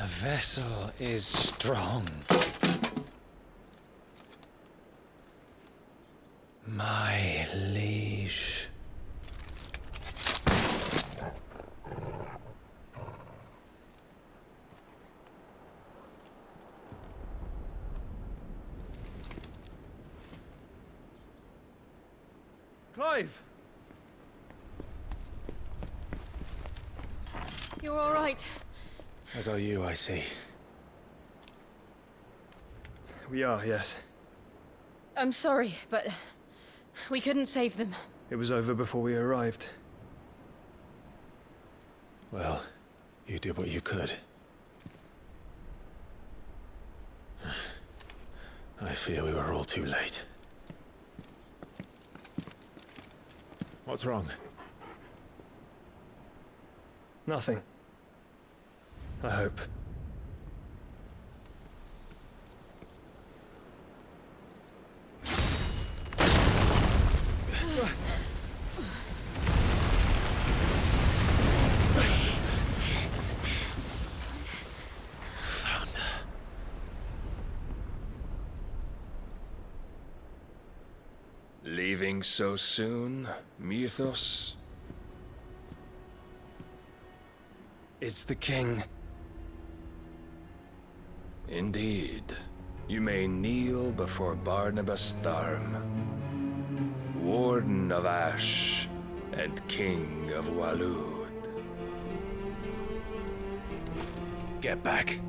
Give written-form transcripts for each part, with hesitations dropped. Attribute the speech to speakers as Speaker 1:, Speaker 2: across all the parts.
Speaker 1: The vessel is strong. My liege.
Speaker 2: Clive!
Speaker 3: You're all right.
Speaker 1: As are you, I see.
Speaker 2: We are, yes.
Speaker 3: I'm sorry, but we couldn't save them.
Speaker 2: It was over before we arrived.
Speaker 1: Well, you did what you could. I fear we were all too late. What's wrong?
Speaker 2: Nothing. I hope.
Speaker 4: Leaving so soon, Mythos?
Speaker 2: It's the king.
Speaker 4: Indeed. You may kneel before Barnabas Tharm, Warden of Ash and King of Waloed.
Speaker 1: Get back.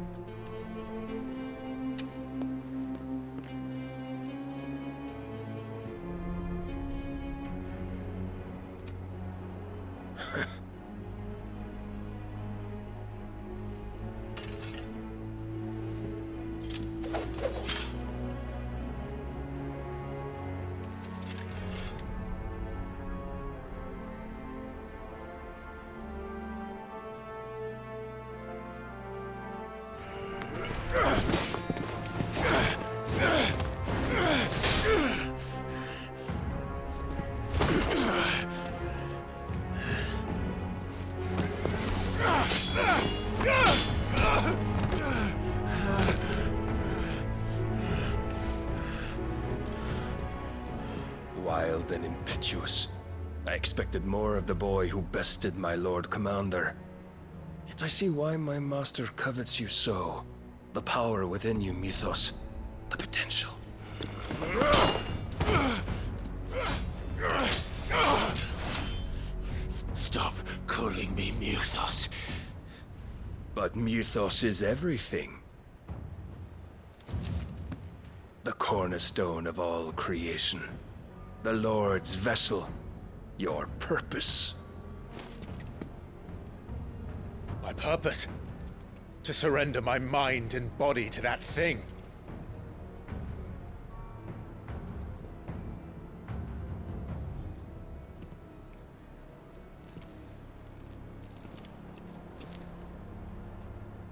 Speaker 4: Wild and impetuous. I expected more of the boy who bested my Lord Commander. Yet I see why my master covets you so. The power within you, Mythos. The potential.
Speaker 1: Stop calling me Mythos.
Speaker 4: But Mythos is everything. The cornerstone of all creation. The Lord's vessel. Your purpose.
Speaker 1: My purpose? To surrender my mind and body to that thing.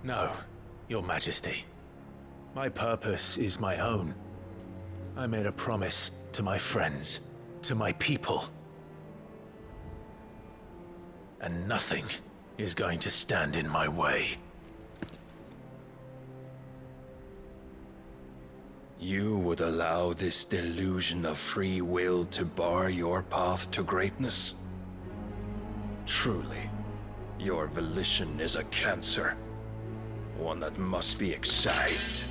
Speaker 1: No, Your Majesty. My purpose is my own. I made a promise to my friends, to my people. And nothing is going to stand in my way.
Speaker 4: You would allow this delusion of free will to bar your path to greatness? Truly, your volition is a cancer. One that must be excised.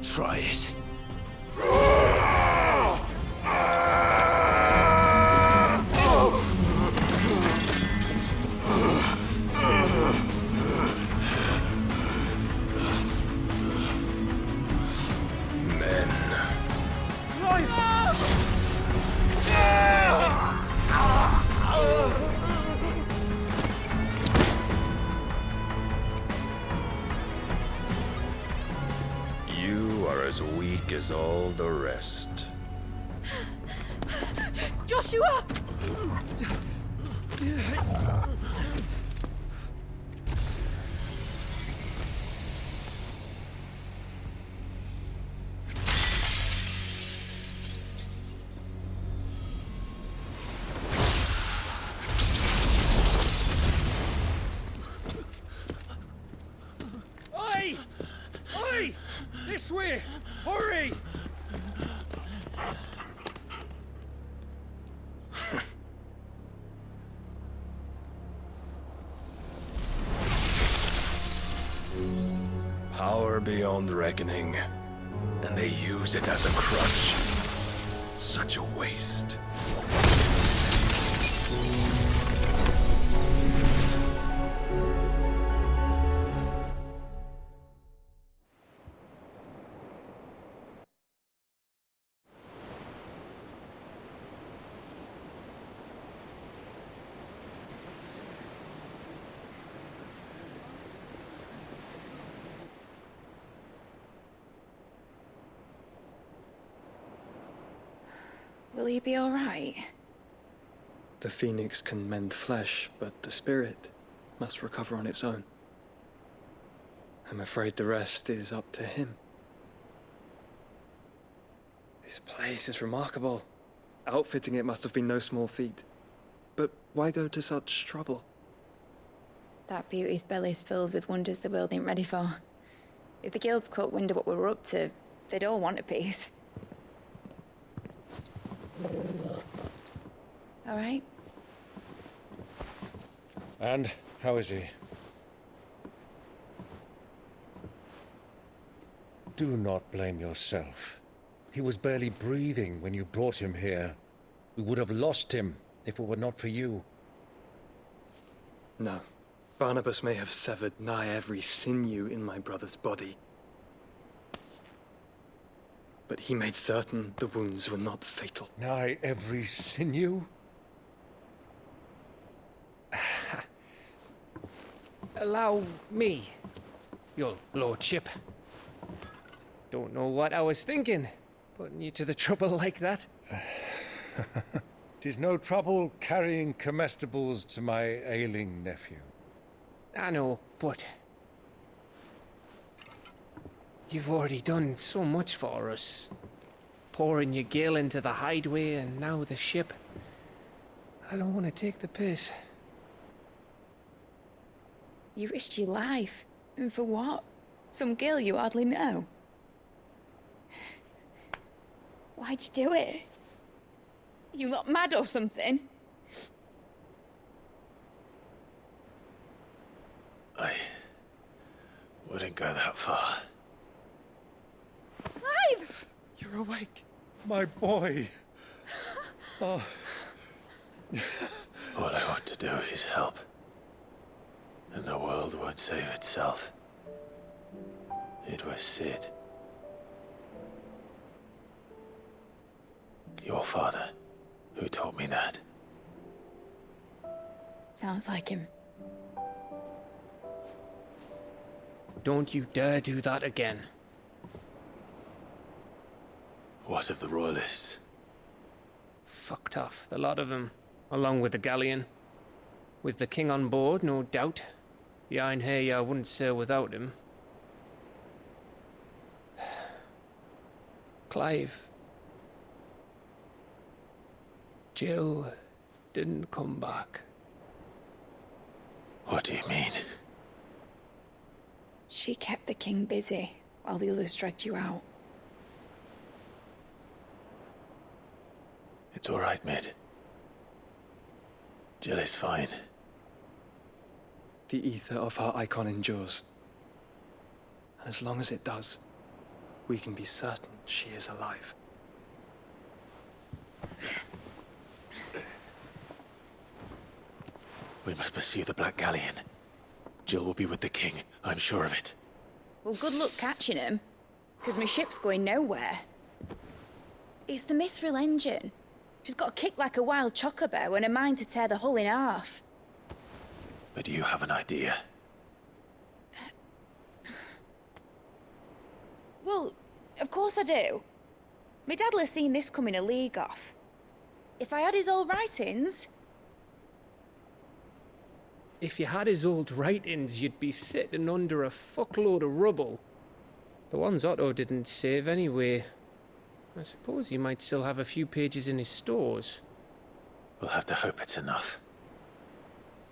Speaker 1: Try it.
Speaker 4: Men. You are as weak as all the rest.
Speaker 3: Joshua!
Speaker 4: Power beyond reckoning. And they use it as a crutch. Such a waste.
Speaker 5: Will he be all right?
Speaker 2: The phoenix can mend flesh, but the spirit must recover on its own. I'm afraid the rest is up to him. This place is remarkable. Outfitting it must have been no small feat. But why go to such trouble?
Speaker 5: That beauty's belly's filled with wonders the world ain't ready for. If the guilds caught wind of what we were up to, they'd all want a piece. All right?
Speaker 6: And how is he? Do not blame yourself. He was barely breathing when you brought him here. We would have lost him if it were not for you.
Speaker 2: No. Barnabas may have severed nigh every sinew in my brother's body. But he made certain the wounds were not fatal.
Speaker 6: Nigh every sinew?
Speaker 7: Allow me, your lordship. Don't know what I was thinking, putting you to the trouble like that.
Speaker 6: 'Tis no trouble carrying comestibles to my ailing nephew.
Speaker 7: I know, but you've already done so much for us. Pouring your gale into the hideaway and now the ship. I don't want to take the piss.
Speaker 5: You risked your life. And for what? Some girl you hardly know. Why'd you do it? You not mad or something?
Speaker 1: I wouldn't go that far.
Speaker 5: Clive!
Speaker 6: You're awake, my boy. Oh.
Speaker 1: All I want to do is help. And the world won't save itself. It was Sid. Your father, who taught me that.
Speaker 5: Sounds like him.
Speaker 7: Don't you dare do that again.
Speaker 1: What of the Royalists?
Speaker 7: Fucked off, the lot of them, along with the galleon. With the king on board, no doubt. The Iron Hair wouldn't sail without him. Clive. Jill didn't come back.
Speaker 1: What do you mean?
Speaker 5: She kept the king busy while the others dragged you out.
Speaker 1: It's all right, Mid. Jill is fine.
Speaker 2: The ether of her icon endures. And as long as it does, we can be certain she is alive.
Speaker 1: We must pursue the Black Galleon. Jill will be with the king, I'm sure of it.
Speaker 5: Well, good luck catching him, because my ship's going nowhere. It's the Mithril engine. She's got a kick like a wild chocobo and a mind to tear the hull in half.
Speaker 1: But do you have an idea?
Speaker 5: Well, of course I do. My dad'll have seen this coming a league off. If I had his old writings...
Speaker 7: If you had his old writings, you'd be sitting under a fuckload of rubble. The ones Otto didn't save anyway. I suppose he might still have a few pages in his stores.
Speaker 1: We'll have to hope it's enough.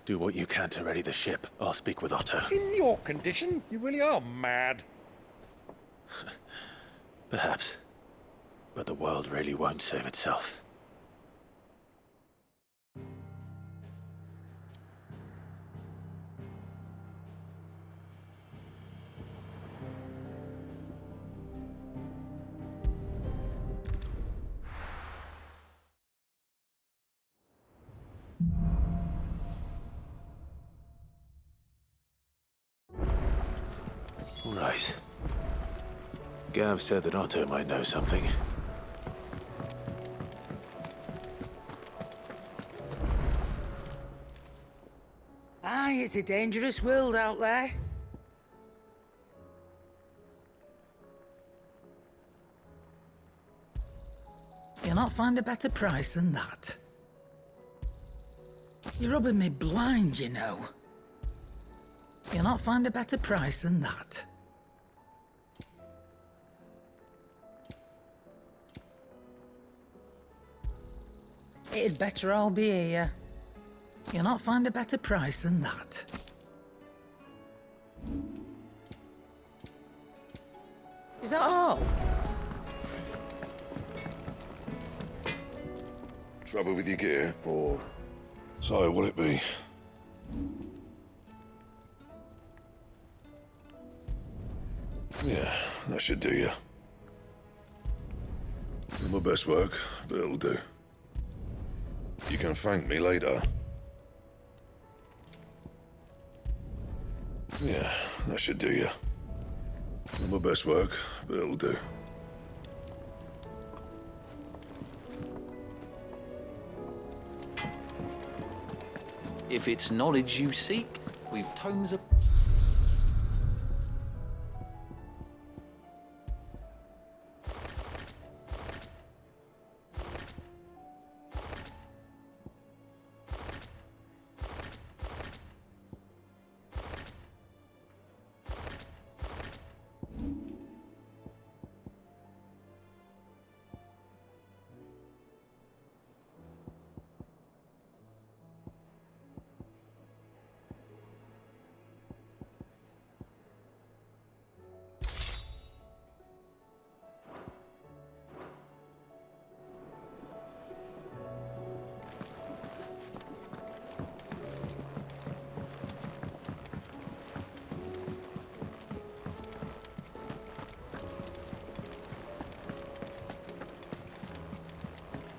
Speaker 1: Do what you can to ready the ship. I'll speak with Otto.
Speaker 6: In your condition, you really are mad.
Speaker 1: Perhaps. But the world really won't save itself. right. Gav said that Otto might know something.
Speaker 8: Aye, it's a dangerous world out there. You'll not find a better price than that. You're rubbing me blind, you know. You'll not find a better price than that. It'd better all be here. You'll not find a better price than that. Is that all?
Speaker 9: Trouble with your gear, or so will it be? Yeah, that should do you. Not my best work, but it'll do. You can thank me later. Yeah, that should do you. Not my best work, but it'll do.
Speaker 10: If it's knowledge you seek, we've tomes of...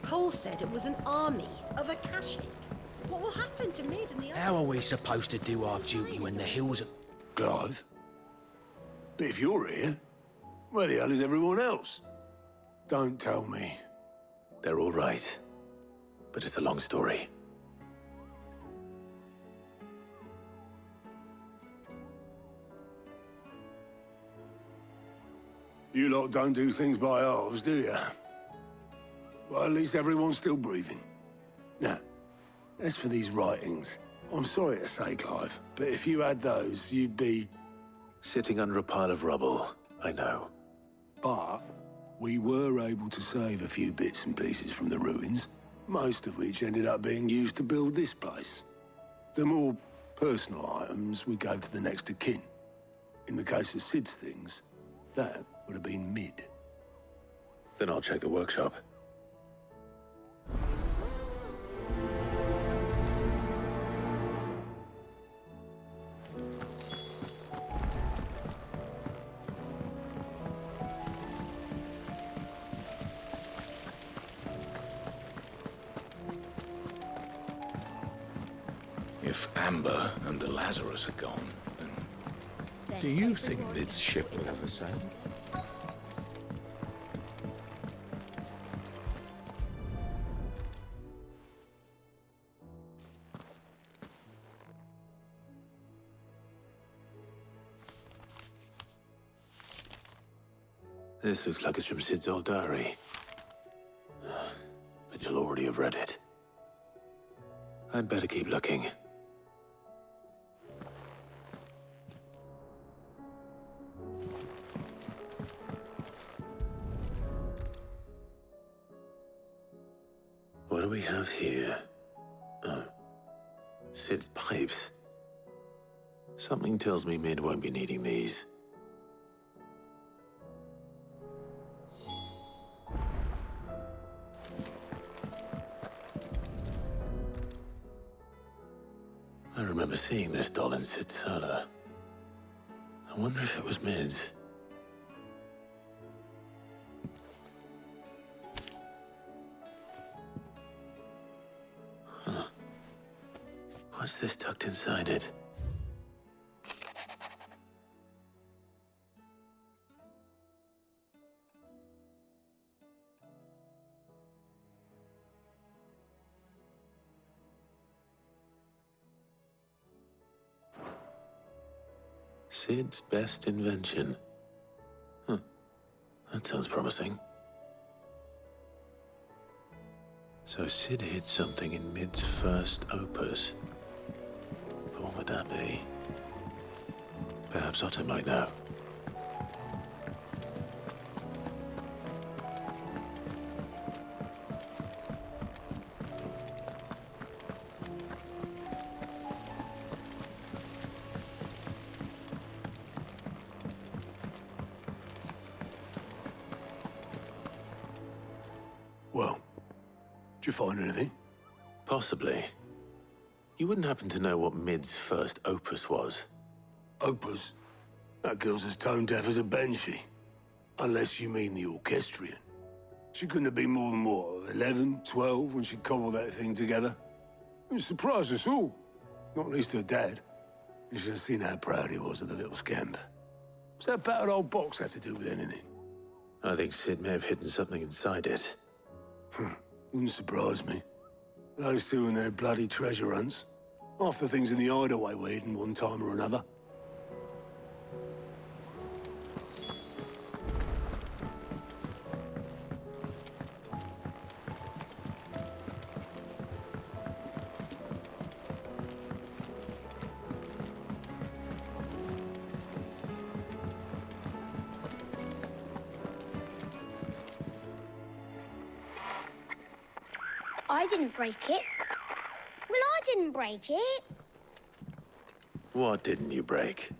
Speaker 11: Cole said it was an army of Akashic. What will happen to Mid and the others?
Speaker 12: How are we supposed to do our duty when the hills are...
Speaker 13: Clive? But if you're here, where the hell is everyone else? Don't tell me.
Speaker 1: They're all right. But it's a long story.
Speaker 13: You lot don't do things by halves, do you? Well, at least everyone's still breathing. Now, as for these writings, I'm sorry to say, Clive, but if you had those, you'd be...
Speaker 1: Sitting under a pile of rubble, I know.
Speaker 13: But we were able to save a few bits and pieces from the ruins, most of which ended up being used to build this place. The more personal items we gave to the next of kin. In the case of Sid's things, that would have been Mid.
Speaker 1: Then I'll check the workshop.
Speaker 12: If Amber and the Lazarus are gone, then...
Speaker 6: Do you think Mid's ship will ever sail?
Speaker 1: This looks like it's from Sid's old diary. But you'll already have read it. I'd better keep looking. What do we have here? Oh. Sid's pipes. Something tells me Mid won't be needing these. I remember seeing this doll in Sid's cellar. I wonder if it was Mid's. Huh. What's this tucked inside it? Sid's best invention. Huh. That sounds promising. So Sid hid something in Mid's first opus. But what would that be? Perhaps Otto might know.
Speaker 13: Well, did you find anything?
Speaker 1: Possibly. You wouldn't happen to know what Mid's first opus was?
Speaker 13: Opus? That girl's as tone deaf as a banshee. Unless you mean the orchestrion. She couldn't have been more than, what, 11, 12 when she cobbled that thing together? It surprised us all. Not least her dad. You should have seen how proud he was of the little scamp. What's that battered old box have to do with anything?
Speaker 1: I think Sid may have hidden something inside it.
Speaker 13: Wouldn't surprise me. Those two and their bloody treasure hunts. Half the things in the hideaway were hidden one time or another.
Speaker 14: I didn't break it. Well, I didn't break it.
Speaker 1: What didn't you break?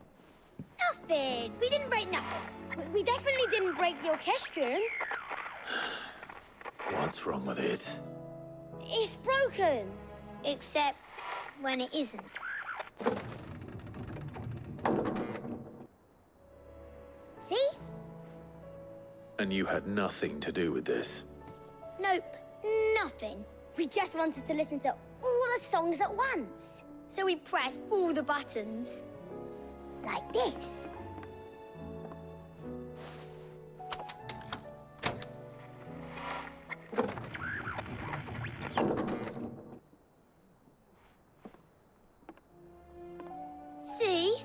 Speaker 14: Nothing. We didn't break nothing. We definitely didn't break the orchestrion.
Speaker 1: What's wrong with it?
Speaker 14: It's broken. Except when it isn't. See?
Speaker 1: And you had nothing to do with this?
Speaker 14: Nope. Nothing. We just wanted to listen to all the songs at once. So we pressed all the buttons. Like this. See?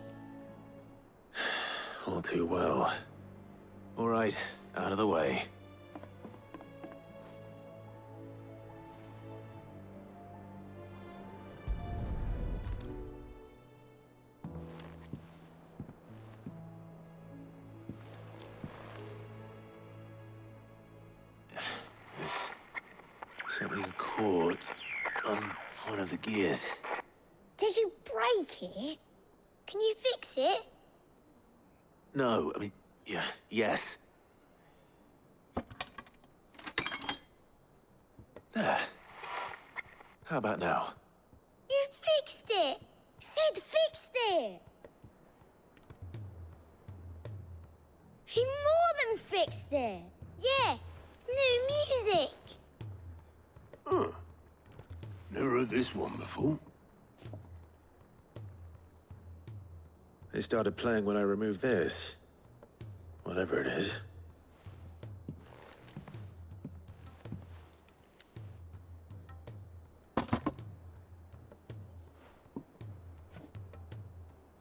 Speaker 1: All too well. All right, out of the way. Something caught on one of the gears.
Speaker 14: Did you break it? Can you fix it?
Speaker 1: No, I mean, yeah, yes. There. How about now?
Speaker 14: You fixed it! Sid fixed it! He more than fixed it! Yeah, new music!
Speaker 13: Huh. Never heard this one before.
Speaker 1: They started playing when I removed this. Whatever it is.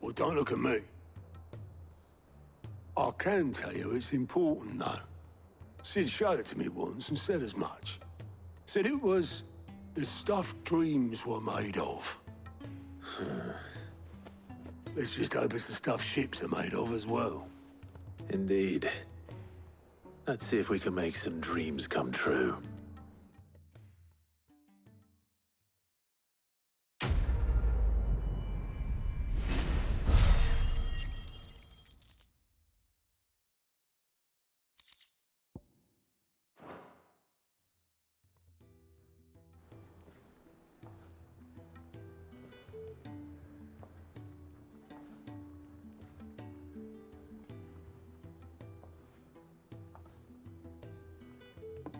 Speaker 13: Well, don't look at me. I can tell you it's important, though. Sid showed it to me once and said as much. Said it was the stuff dreams were made of. Let's just hope it's the stuff ships are made of as well.
Speaker 1: Indeed. Let's see if we can make some dreams come true.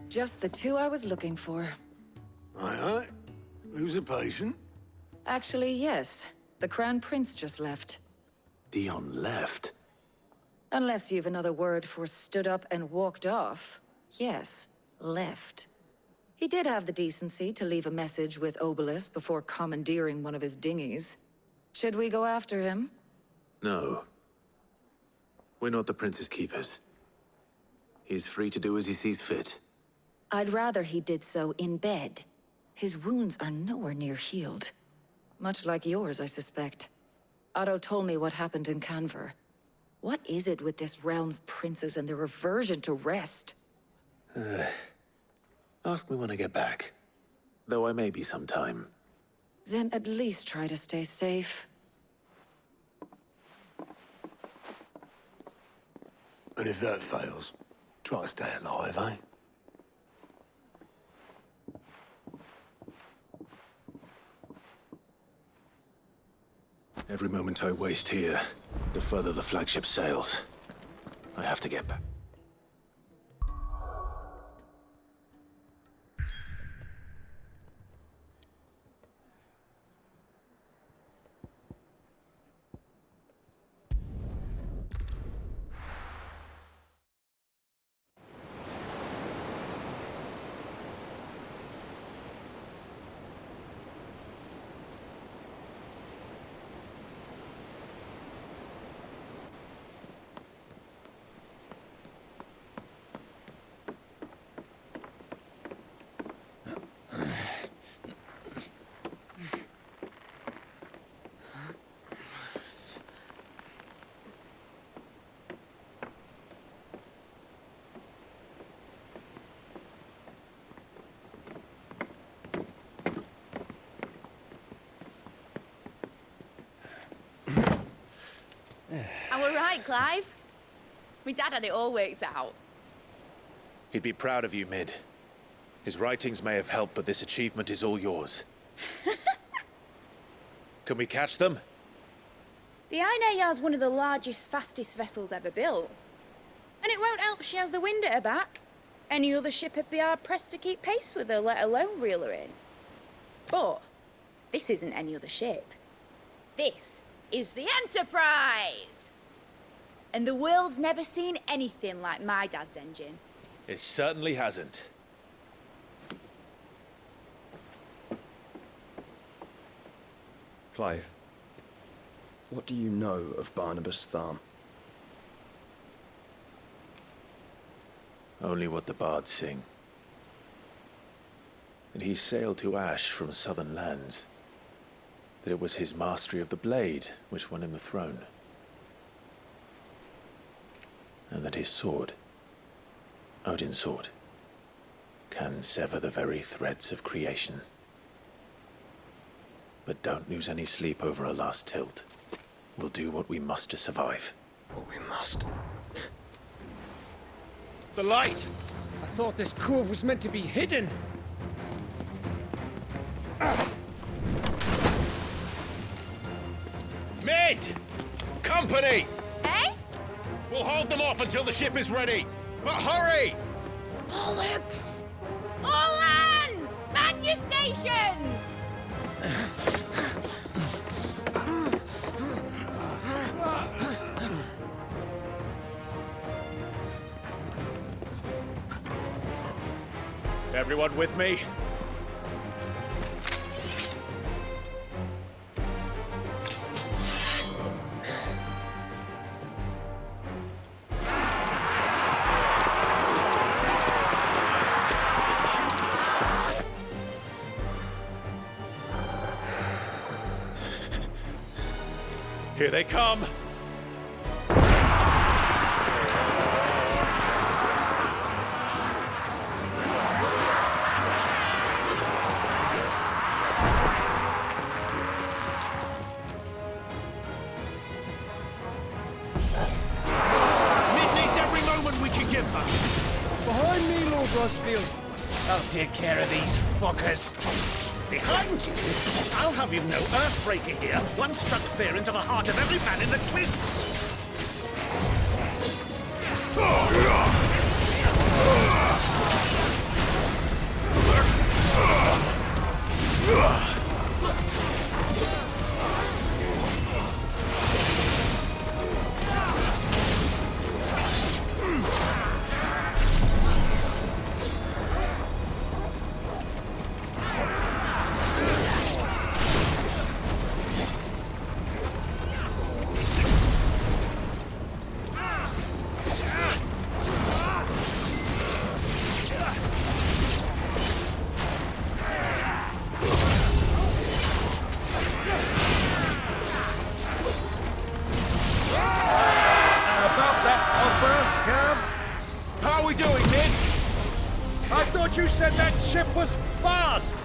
Speaker 15: Just the two I was looking for.
Speaker 13: Aye. Lose a patient?
Speaker 15: Actually, yes. The Crown Prince just left.
Speaker 1: Dion left?
Speaker 15: Unless you've another word for stood up and walked off. Yes, left. He did have the decency to leave a message with Obelisk before commandeering one of his dinghies. Should we go after him?
Speaker 1: No. We're not the Prince's keepers. He's free to do as he sees fit.
Speaker 15: I'd rather he did so in bed. His wounds are nowhere near healed. Much like yours, I suspect. Otto told me what happened in Canver. What is it with this realm's princes and their aversion to rest?
Speaker 1: Ask me when I get back. Though I may be sometime.
Speaker 15: Then at least try to stay safe.
Speaker 13: And if that fails, try to stay alive, eh?
Speaker 1: Every moment I waste here, the further the flagship sails. I have to get back.
Speaker 5: I were right, Clive. My dad had it all worked out.
Speaker 1: He'd be proud of you, Mid. His writings may have helped, but this achievement is all yours. Can we catch them?
Speaker 5: The Ainayar's one of the largest, fastest vessels ever built. And it won't help she has the wind at her back. Any other ship would be hard-pressed to keep pace with her, let alone reel her in. But this isn't any other ship. This is the Enterprise! And the world's never seen anything like my dad's engine.
Speaker 1: It certainly hasn't.
Speaker 2: Clive, what do you know of Barnabas Tharm?
Speaker 1: Only what the bards sing. That he sailed to Ash from southern lands. That it was his mastery of the blade which won him the throne. And that his sword, Odin's sword, can sever the very threads of creation. But don't lose any sleep over a last tilt. We'll do what we must to survive.
Speaker 2: What we must.
Speaker 1: The light!
Speaker 7: I thought this cove was meant to be hidden.
Speaker 1: Mid! Company!
Speaker 5: Eh?
Speaker 1: We'll hold them off until the ship is ready. But hurry!
Speaker 5: Bollocks! All hands! Man your stations!
Speaker 1: Everyone with me? Here they come!
Speaker 7: Behind me, Lord Rosfield.
Speaker 12: I'll take care of these fuckers. Behind you? I'll have you know, Earthbreaker here once struck fear into the heart of every man in the Twins. said that ship was fast!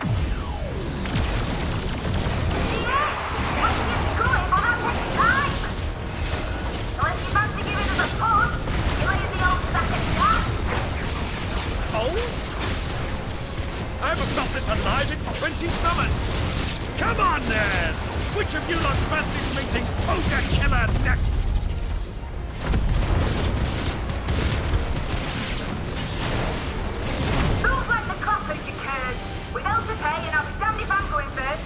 Speaker 12: I haven't got this alive in 20 summers! Come on then! Which of you lot fancies meeting Ogre Killer next?
Speaker 16: Don't let the coppers, you curds! We're hell to pay and I'll be damned if I'm going first!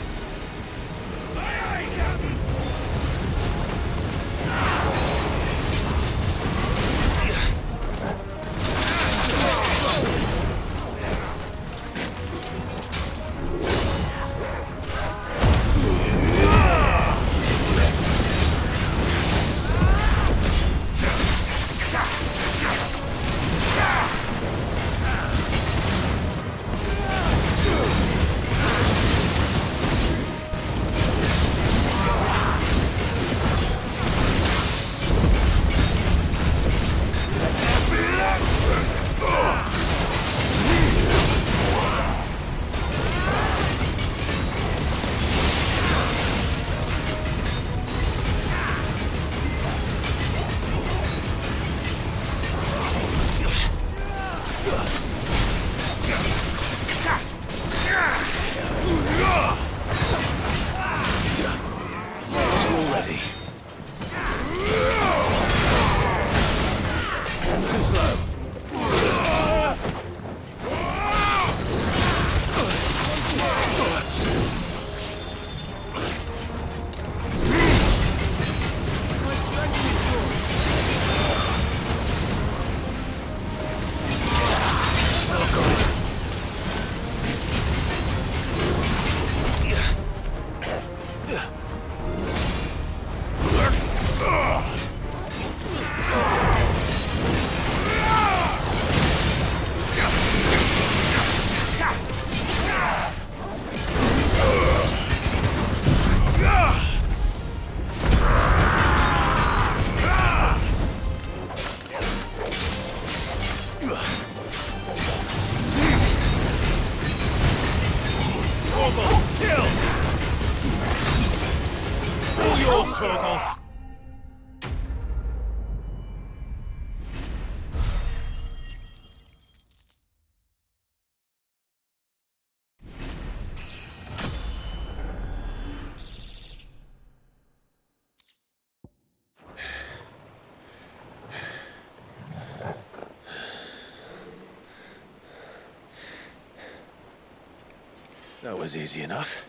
Speaker 1: That was easy enough.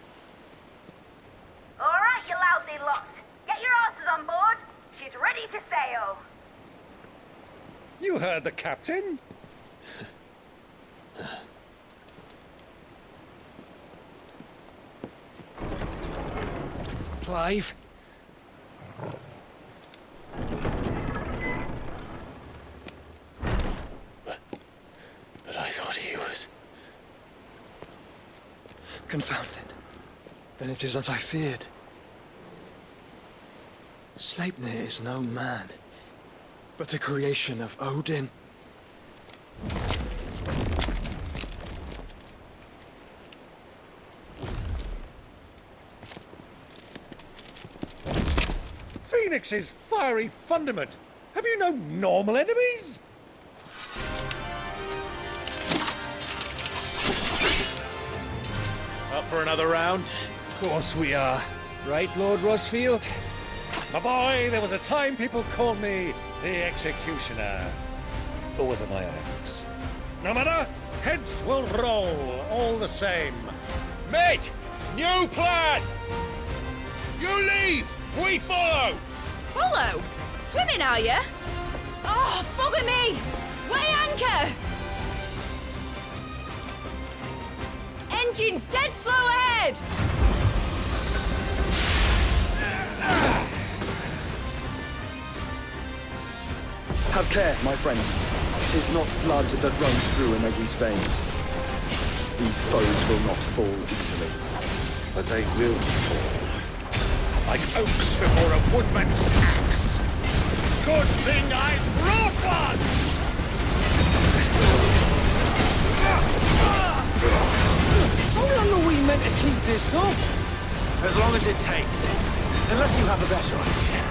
Speaker 16: All right, you lousy lot. Get your asses on board. She's ready to sail.
Speaker 6: You heard the captain.
Speaker 7: Clive?
Speaker 1: But I thought he was...
Speaker 2: Confounded. Then it is as I feared. Sleipnir is no man, but a creation of Odin.
Speaker 6: Phoenix's fiery fundament. Have you no normal enemies?
Speaker 12: Up for another round?
Speaker 7: Of course we are. Right, Lord Rosfield?
Speaker 6: My boy, there was a time people called me the Executioner. Or was it my axe? No matter, heads will roll all the same.
Speaker 12: Mate! New plan! You leave! We follow!
Speaker 5: Follow? Swimming, are you? Oh, bugger me! Weigh anchor! Engines dead slow ahead!
Speaker 2: Have care, my friends. 'Tis not blood that runs through Emegi's veins. These foes will not fall easily.
Speaker 12: But they will fall. Like oaks before a woodman's axe. Good thing I brought one! How long are we meant to keep this up?
Speaker 1: As long as it takes. Unless you have a better idea.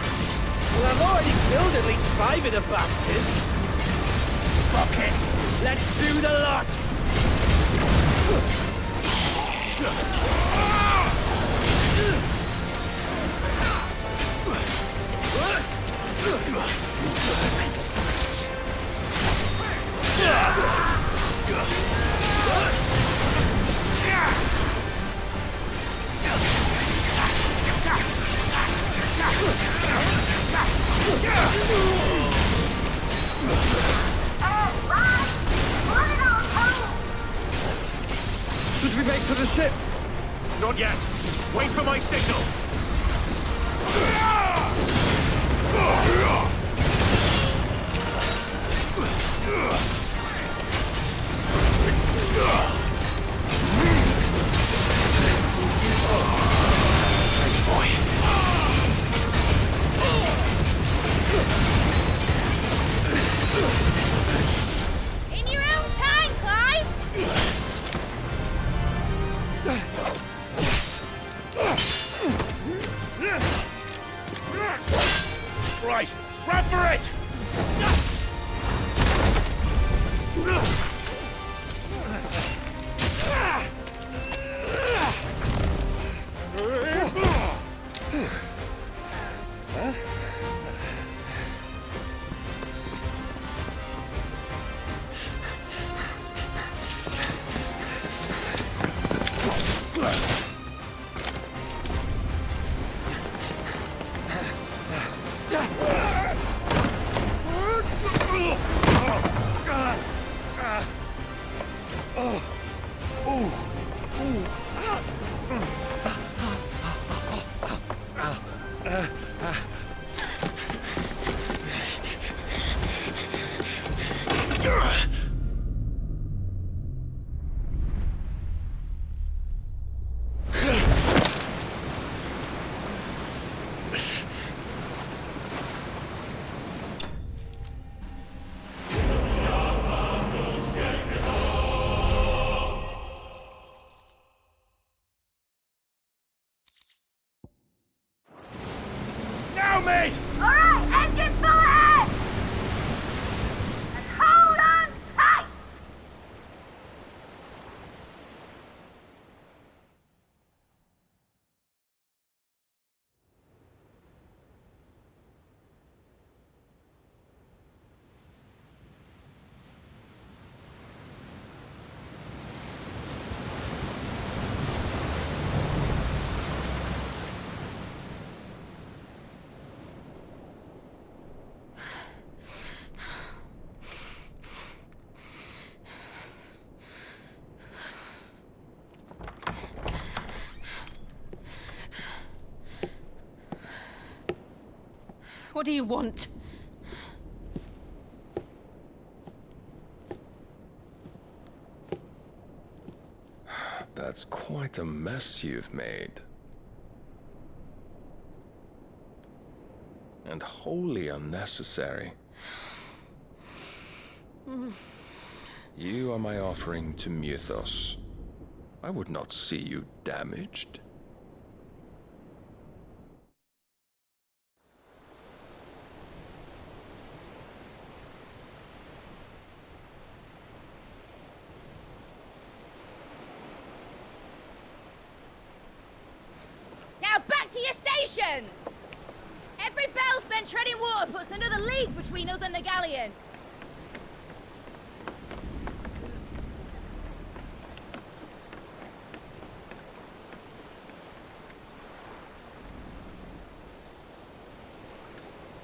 Speaker 12: Well, I've already killed at least 5 of the bastards. Fuck it. Let's do the lot. Should we make for the ship?
Speaker 1: Not yet. Wait for my signal. Thanks, boy.
Speaker 5: In your own time, Clive!
Speaker 12: Right, run for it! Now, mate!
Speaker 16: Alright, engine full ahead! And hold on tight!
Speaker 3: What do you want?
Speaker 4: That's quite a mess you've made. And wholly unnecessary. You are my offering to Mythos. I would not see you damaged.
Speaker 5: Now back to your stations! Every bell spent treading water puts another league between us and the galleon.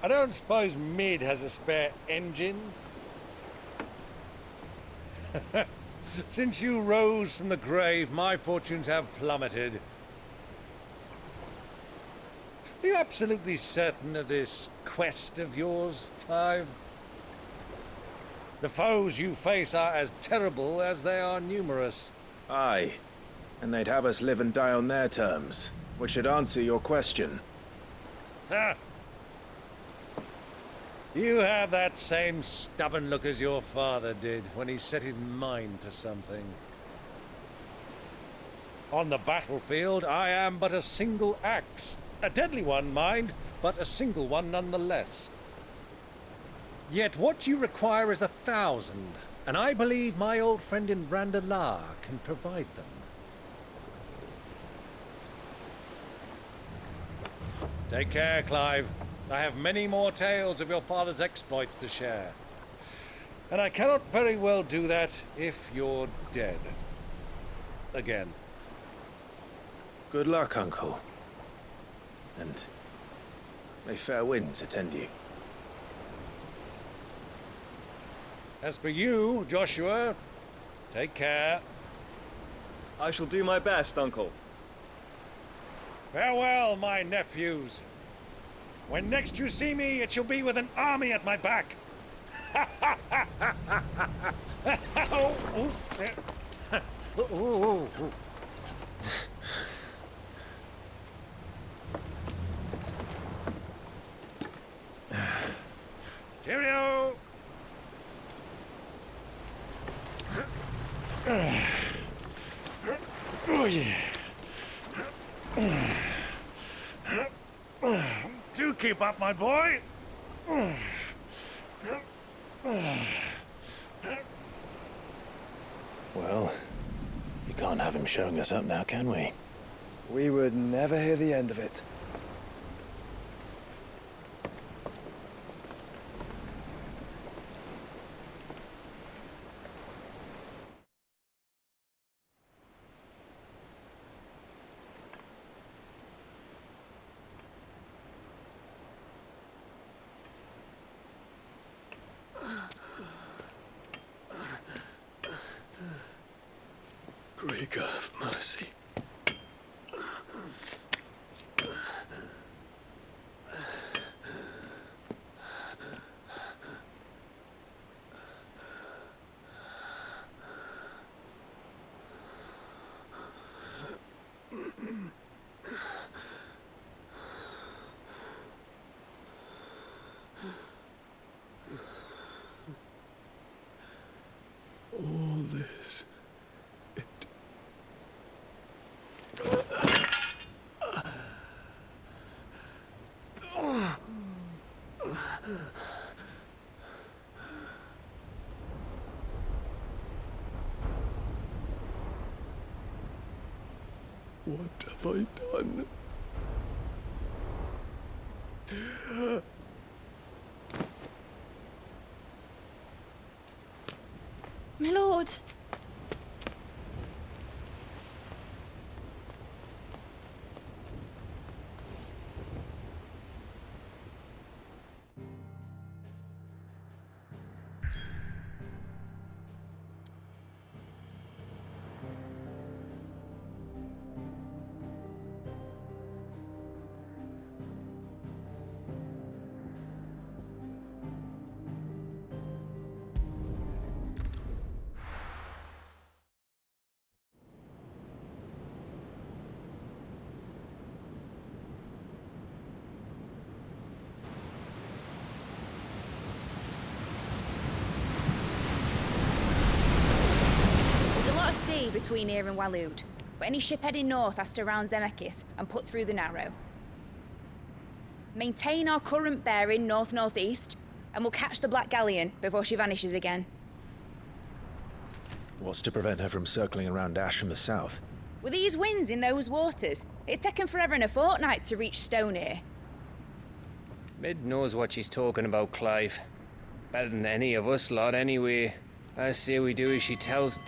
Speaker 6: I don't suppose Mid has a spare engine? Since you rose from the grave, my fortunes have plummeted. Are you absolutely certain of this quest of yours, Clive? The foes you face are as terrible as they are numerous.
Speaker 17: Aye. And they'd have us live and die on their terms, which should answer your question.
Speaker 6: Ha! You have that same stubborn look as your father did when he set his mind to something. On the battlefield, I am but a single axe. A deadly one, mind, but a single one nonetheless. Yet what you require is 1,000, and I believe my old friend in Randalar can provide them. Take care, Clive. I have many more tales of your father's exploits to share. And I cannot very well do that if you're dead. Again.
Speaker 17: Good luck, Uncle. And may fair winds attend you.
Speaker 6: As for you, Joshua, take care.
Speaker 2: I shall do my best, Uncle.
Speaker 6: Farewell, my nephews. When next you see me, it shall be with an army at my back. Cheerio! Oh, yeah. Do keep up, my boy.
Speaker 1: Well, we can't have him showing us up now, can we?
Speaker 2: We would never hear the end of it.
Speaker 13: Great God of mercy. All this. What have I done?
Speaker 5: My lord. Between here and Waloed, but any ship heading north has to round Zemeckis and put through the Narrow. Maintain our current bearing north-northeast, and we'll catch the Black Galleon before she vanishes again.
Speaker 17: What's to prevent her from circling around Ash from the south?
Speaker 5: With these winds in those waters, it'd taken forever and a fortnight to reach Stonehenge.
Speaker 7: Mid knows what she's talking about, Clive. Better than any of us lot, anyway. I say we do as she tells.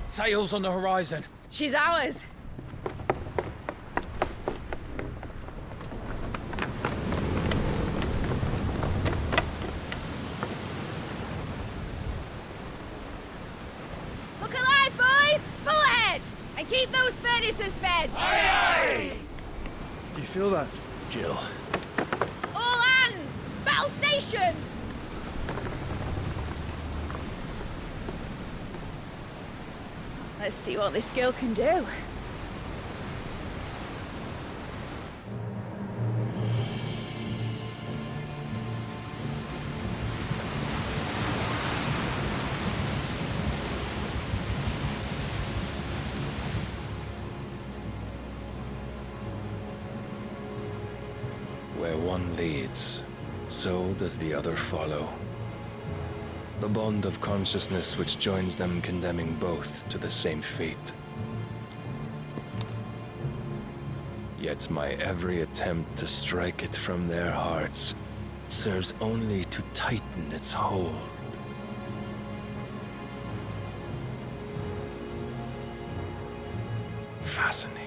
Speaker 10: Sails on the horizon.
Speaker 5: She's ours. Look alive, boys! Full ahead! And keep those furnaces fed!
Speaker 12: Aye, aye!
Speaker 2: Do you feel that?
Speaker 1: Jill.
Speaker 5: All hands! Battle stations! Let's see what this girl can do.
Speaker 4: Where one leads, so does the other follow. The bond of consciousness which joins them condemning both to the same fate. Yet my every attempt to strike it from their hearts serves only to tighten its hold. Fascinating.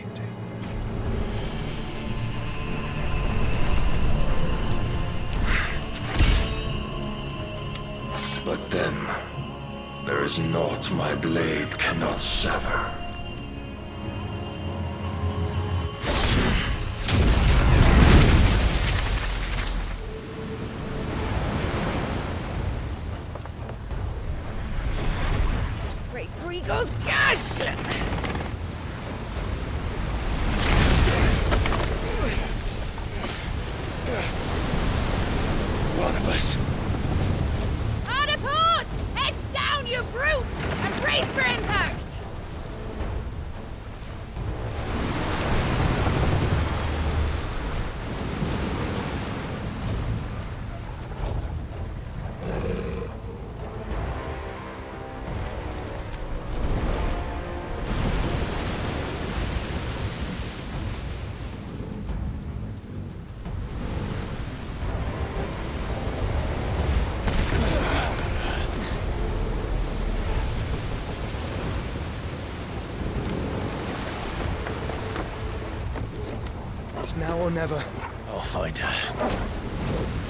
Speaker 4: But then, there is naught my blade cannot sever.
Speaker 3: Great Grigor's gash!
Speaker 4: Barnabas.
Speaker 5: Hard port! Heads down, you brutes! And brace for impact!
Speaker 17: It's now or never.
Speaker 1: I'll find her.